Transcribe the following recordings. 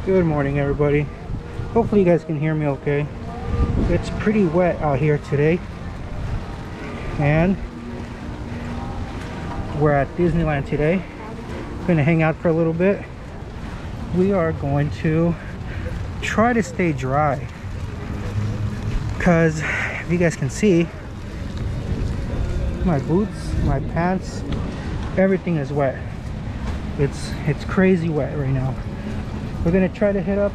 Good morning, everybody. Hopefully you guys can hear me okay. It's pretty wet out here today, and we're at Disneyland today. Gonna hang out for a little bit. We are going to try to stay dry, because if you guys can see, my boots, my pants, everything is wet. It's crazy wet right now. We're gonna try to hit up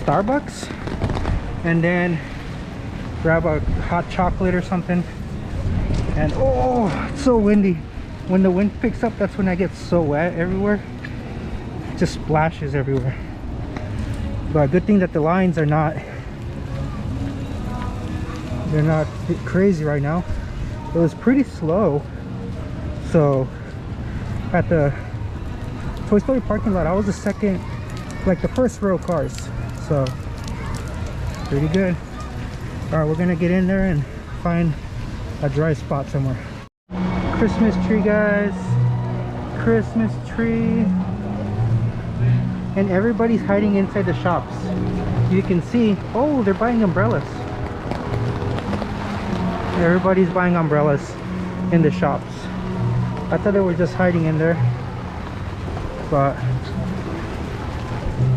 Starbucks and then grab a hot chocolate or something. And oh, it's so windy. When the wind picks up, that's when I get so wet everywhere. It just splashes everywhere. But good thing that the lines are not, they're not crazy right now. It was pretty slow. So at the Toy Story parking lot, I was the second, like the first row of cars. So pretty good. All right, we're gonna get in there and find a dry spot somewhere. Christmas tree, guys. Christmas tree. And everybody's hiding inside the shops. You can see, oh, they're buying umbrellas. Everybody's buying umbrellas in the shops. I thought they were just hiding in there, but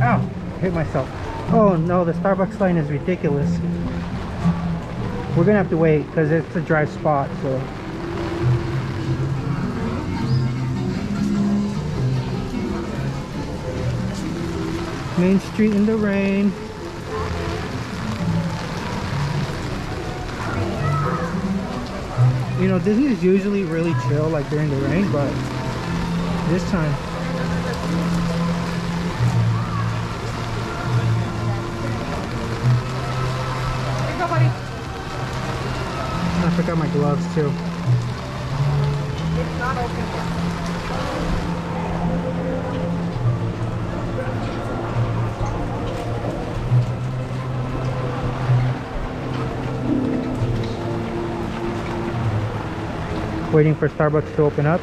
ow, hit myself. Oh no, the Starbucks line is ridiculous. We're gonna have to wait because it's a dry spot. So Main Street in the rain. You know, Disney is usually really chill like during the rain, but this time I forgot my gloves too. It's not open yet. Waiting for Starbucks to open up.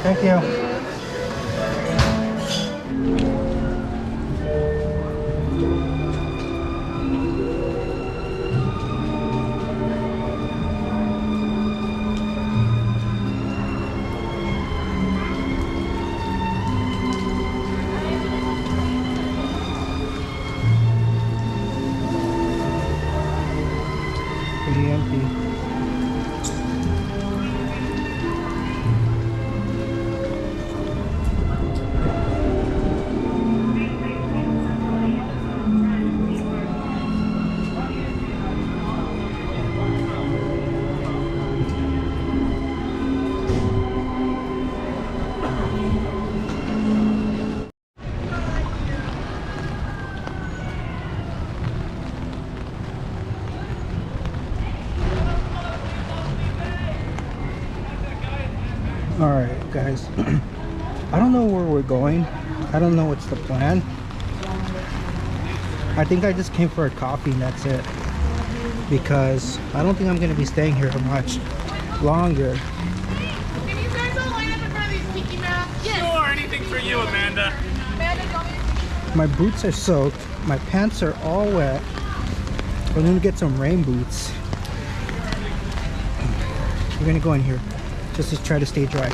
Thank you. Pretty empty. Alright guys, I don't know where we're going. I don't know what's the plan. I think I just came for a coffee and that's it, because I don't think I'm going to be staying here much longer. Can you guys all line up in front of these tiki mats? Yes. Sure, anything for you, Amanda. Amanda, do you want me to... My boots are soaked, my pants are all wet. I'm going to get some rain boots. We're going to go in here just to try to stay dry.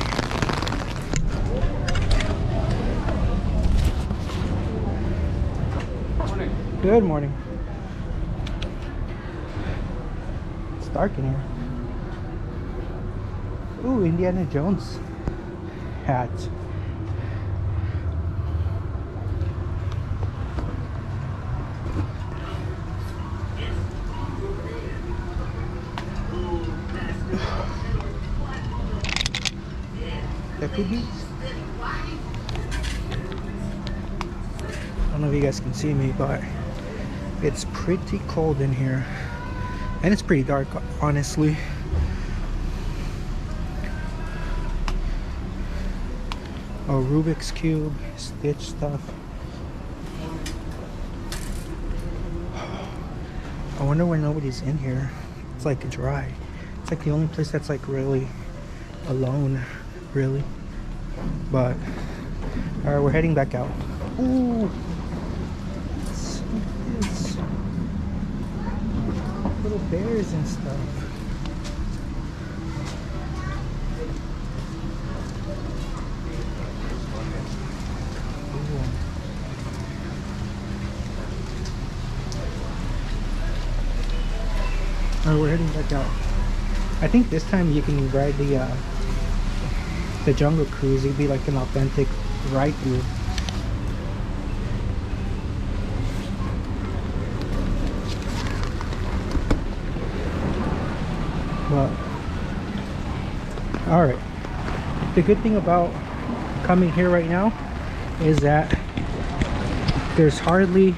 Morning. Good morning. It's dark in here. Ooh, Indiana Jones hat. That could be. don't know if you guys can see me, but it's pretty cold in here. And it's pretty dark, honestly. Oh, Rubik's Cube, Stitch stuff. I wonder why nobody's in here. It's like dry. It's like the only place that's like really alone, really. But, alright, we're heading back out. Ooh! It's little bears and stuff. Alright, we're heading back out. I think this time you can ride the Jungle Cruise. It'd be like an authentic ride through. But alright, the good thing about coming here right now is that there's hardly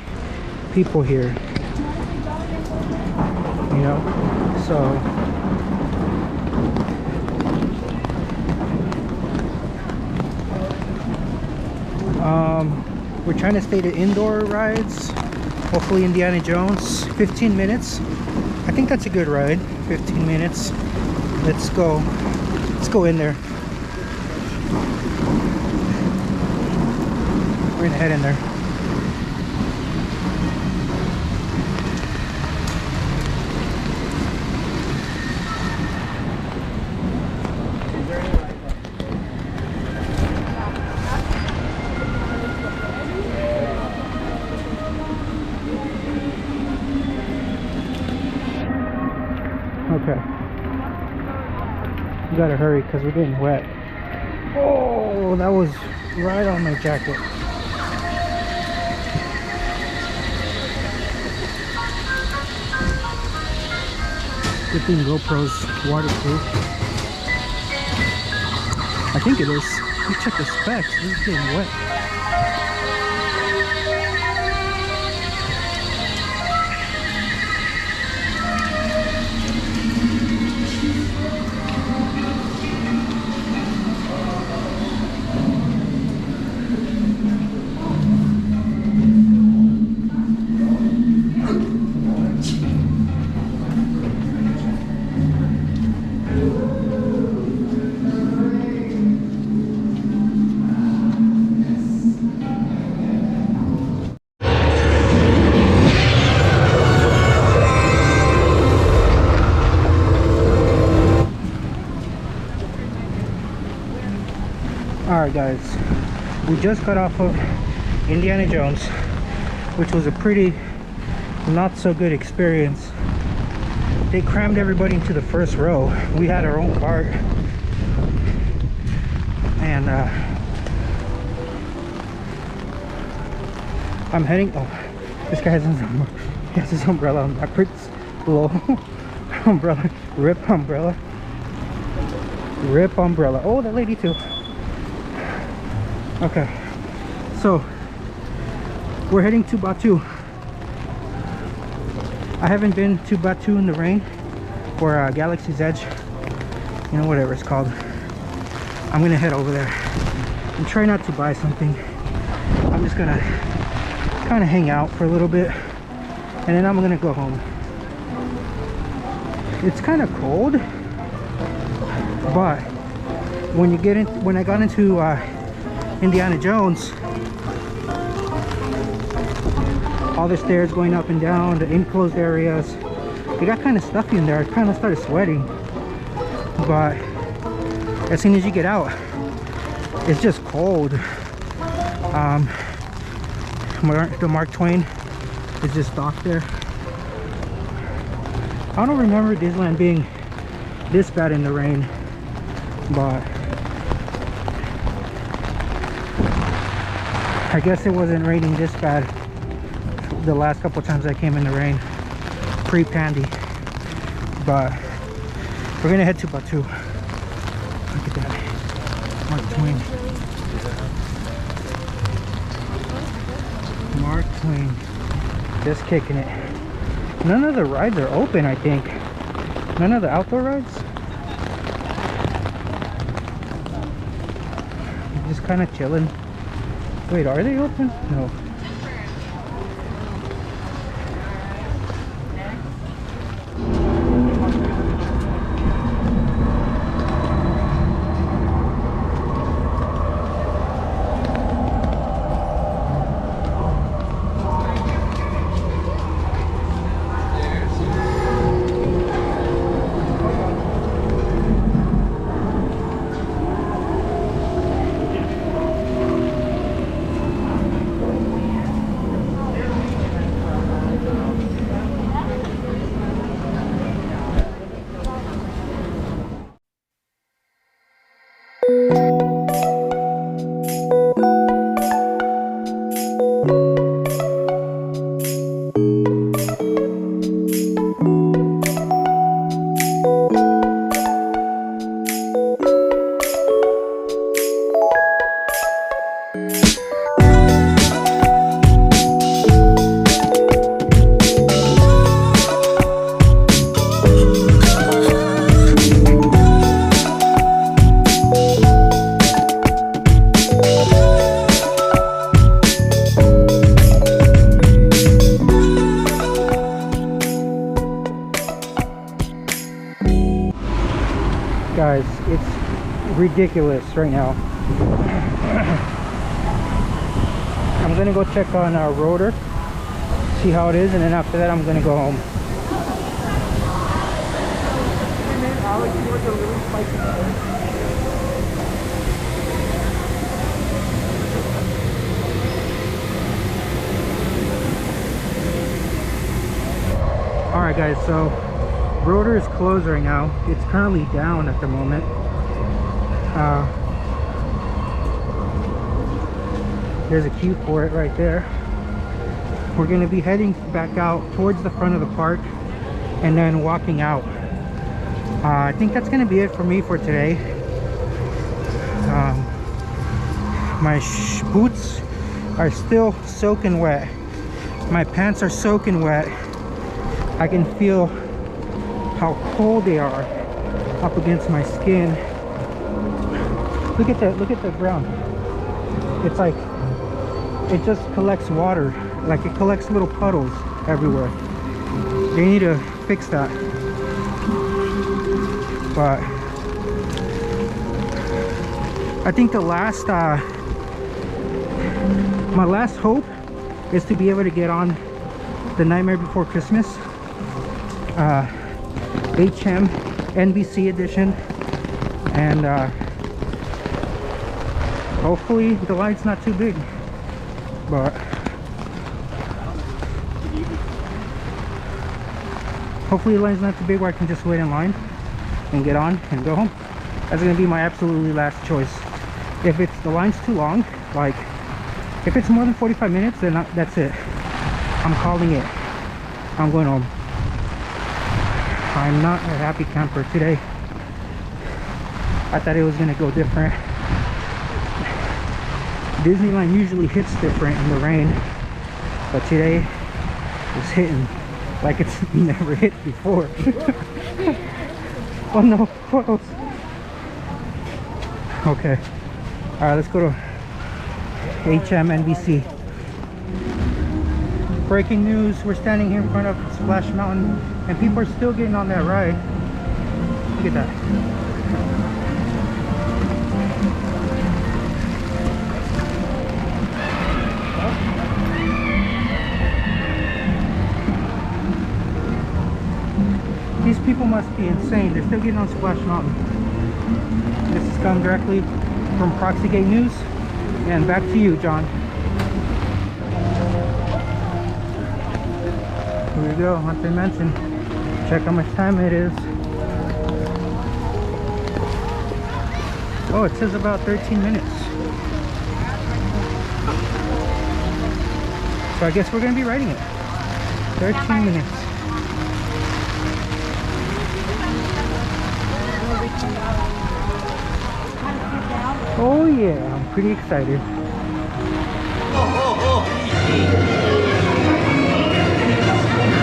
people here, you know, so we're trying to stay to indoor rides, hopefully Indiana Jones. 15 minutes, I think that's a good ride. 15 minutes. Let's go in there. We're gonna head in there. Okay. We gotta hurry because we're getting wet. Oh, that was right on my jacket. Good thing GoPro's waterproof. I think it is. You check the specs. This is getting wet. Alright guys, we just got off of Indiana Jones, which was a pretty not so good experience. They crammed everybody into the first row. We had our own cart, and I'm heading, oh, this guy has his umbrella on backwards. Low umbrella, rip umbrella, rip umbrella. Oh, that lady too. Okay, so we're heading to Batu. I haven't been to Batu in the rain, or Galaxy's Edge, you know, whatever it's called. I'm gonna head over there and try not to buy something. I'm just gonna kind of hang out for a little bit, and then I'm gonna go home. It's kind of cold, but when you get in, when I got into Indiana Jones, all the stairs going up and down, the enclosed areas, it got kind of stuffy in there. I kind of started sweating, but as soon as you get out, it's just cold. The Mark Twain is just docked there. I don't remember Disneyland being this bad in the rain, but I guess it wasn't raining this bad the last couple times I came in the rain, pre-Pandy. But we're gonna head to Batu. Look at that, Mark Twain. Mark Twain. Just kicking it. None of the rides are open, I think. None of the outdoor rides. Just kind of chilling. Wait, are they open? No. Guys, it's ridiculous right now. I'm gonna go check on our rotor, see how it is, and then after that I'm gonna go home. Alright guys, so rotor is closed right now. It's currently down at the moment. There's a queue for it right there. We're going to be heading back out towards the front of the park and then walking out. I think that's going to be it for me for today. My boots are still soaking wet. My pants are soaking wet. I can feel how cold they are up against my skin. Look at the ground. It's like it just collects water, like it collects little puddles everywhere. They need to fix that. But I think the last my last hope is to be able to get on the Nightmare Before Christmas HM NBC edition, and hopefully the line's not too big, but hopefully the line's not too big where I can just wait in line and get on and go home. That's gonna be my absolutely last choice. If the line's too long, like if it's more than 45 minutes, then that's it. I'm calling it. I'm going home. I'm not a happy camper today. I thought it was gonna go different. Disneyland usually hits different in the rain, but today it's hitting like it's never hit before. Oh no, photos. Okay, all right, let's go to HMNBC. Breaking news, we're standing here in front of Splash Mountain and people are still getting on that ride. Look at that. These people must be insane. They're still getting on Splash Mountain. This has come directly from Proxygate News. And back to you, John. Here we go, Haunted Mansion. Check how much time it is. Oh, it says about 13 minutes. So I guess we're going to be riding it. 13 minutes. Oh yeah, I'm pretty excited.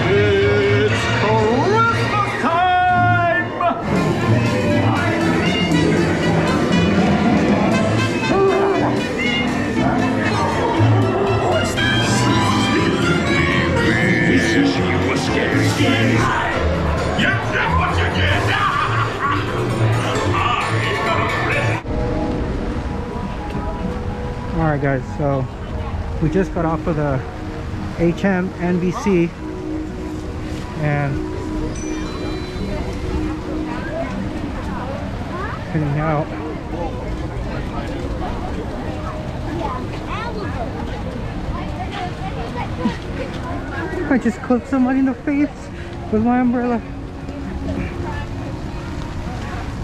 It's Christmas time! Wish you were scary. You get what you get! Alright guys, so we just got off of the HM NBC and heading out. I just clipped somebody in the face with my umbrella.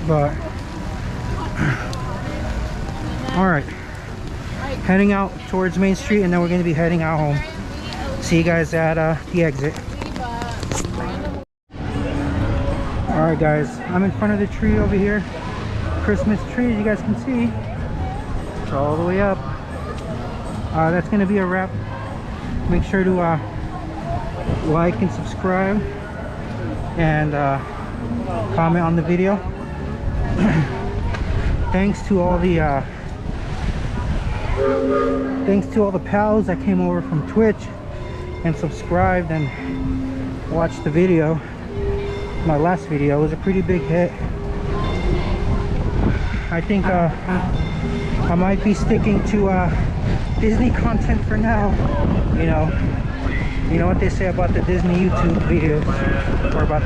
But alright, heading out towards Main Street and then we're going to be heading out home. See you guys at the exit. Alright guys, I'm in front of the tree over here. Christmas tree, as you guys can see. It's all the way up. That's going to be a wrap. Make sure to like and subscribe and comment on the video. Thanks to all the pals that came over from Twitch and subscribed and watched the video. My last video was a pretty big hit. I think I might be sticking to Disney content for now. You know what they say about the Disney YouTube videos, or about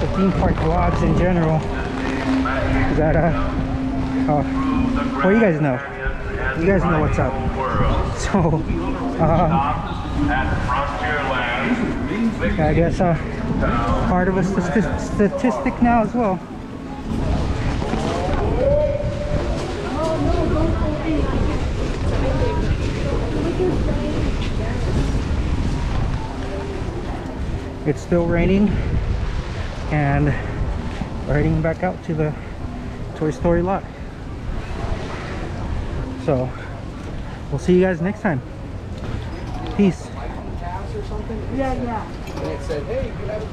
the theme park vlogs in general. That well, you guys know what's up. So I guess part of a statistic now as well. It's still raining and we're heading back out to the Toy Story lot. So we'll see you guys next time. Peace. Yeah. And it said, hey, you have a